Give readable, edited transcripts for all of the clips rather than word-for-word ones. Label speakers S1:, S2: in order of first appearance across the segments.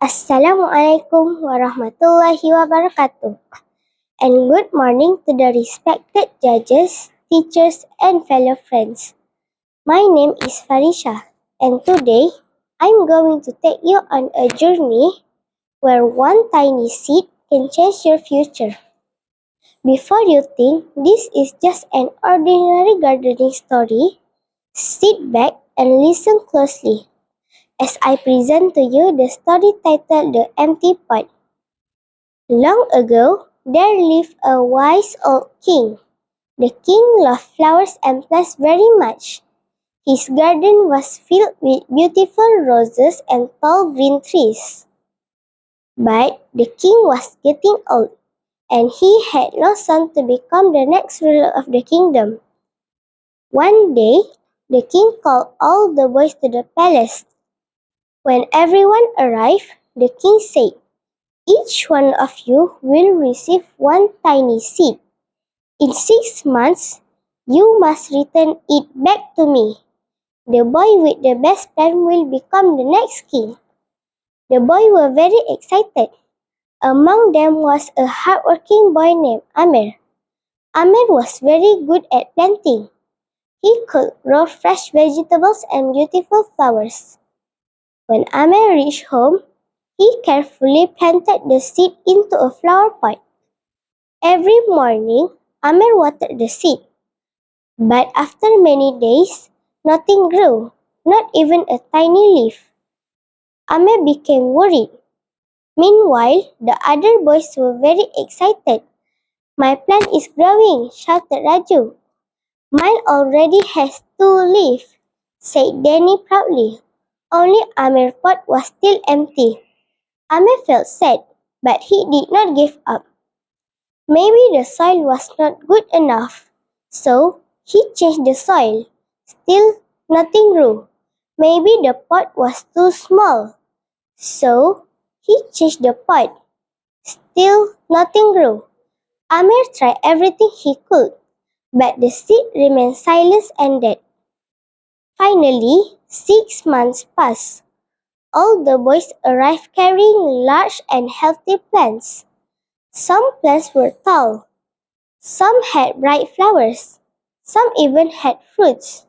S1: Assalamualaikum warahmatullahi wabarakatuh. And good morning to the respected judges, teachers, and fellow friends. My name is Farisha, and today I'm going to take you on a journey where one tiny seed can change your future. Before you think this is just an ordinary gardening story, sit back and listen closely as I present to you the story titled The Empty Pot. Long ago, there lived a wise old king. The king loved flowers and plants very much. His garden was filled with beautiful roses and tall green trees. But the king was getting old, and he had no son to become the next ruler of the kingdom. One day, the king called all the boys to the palace. When everyone arrived, the king said, "Each one of you will receive one tiny seed. In 6 months, you must return it back to me. The boy with the best plan will become the next king." The boys were very excited. Among them was a hardworking boy named Amir. Amir was very good at planting. He could grow fresh vegetables and beautiful flowers. When Amir reached home, he carefully planted the seed into a flower pot. Every morning, Amir watered the seed. But after many days, nothing grew, not even a tiny leaf. Amir became worried. Meanwhile, the other boys were very excited. "My plant is growing," shouted Raju. "Mine already has 2 leaves," said Danny proudly. Only Amir's pot was still empty. Amir felt sad, but he did not give up. Maybe the soil was not good enough, so he changed the soil. Still, nothing grew. Maybe the pot was too small, so he changed the pot. Still, nothing grew. Amir tried everything he could, but the seed remained silent and dead. Finally, 6 months passed. All the boys arrived carrying large and healthy plants. Some plants were tall. Some had bright flowers. Some even had fruits.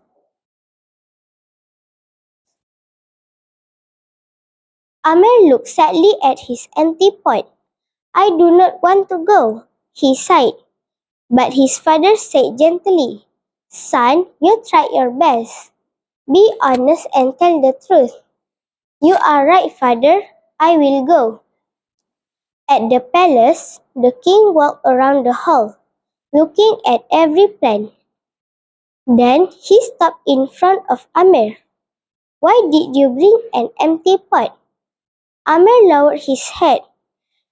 S1: Amir looked sadly at his empty pot. "I do not want to go," he sighed. But his father said gently, "Son, you tried your best. Be honest and tell the truth." "You are right, father. I will go." At the palace, the king walked around the hall, looking at every plant. Then he stopped in front of Amir. "Why did you bring an empty pot?" Amir lowered his head.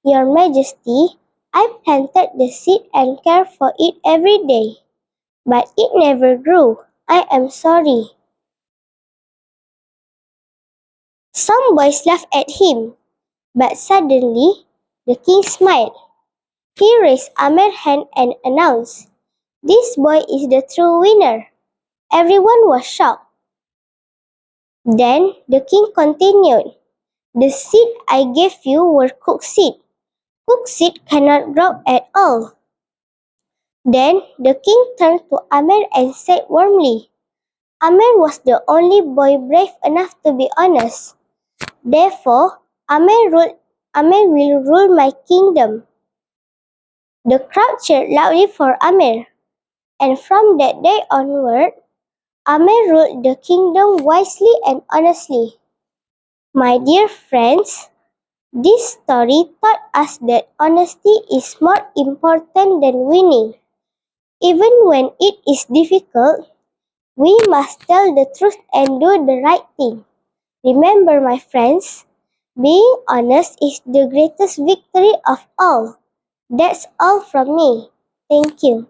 S1: "Your Majesty, I planted the seed and cared for it every day, but it never grew. I am sorry." Some boys laughed at him, but suddenly the king smiled. He raised Amir's hand and announced, "This boy is the true winner." Everyone was shocked. Then the king continued, "The seed I gave you were cooked seed. Cooked seed cannot grow at all." Then the king turned to Amir and said warmly, "Amir was the only boy brave enough to be honest. Therefore, Amir will rule my kingdom." The crowd cheered loudly for Amir, and from that day onward, Amir ruled the kingdom wisely and honestly. My dear friends, this story taught us that honesty is more important than winning. Even when it is difficult, we must tell the truth and do the right thing. Remember, my friends, being honest is the greatest victory of all. That's all from me. Thank you.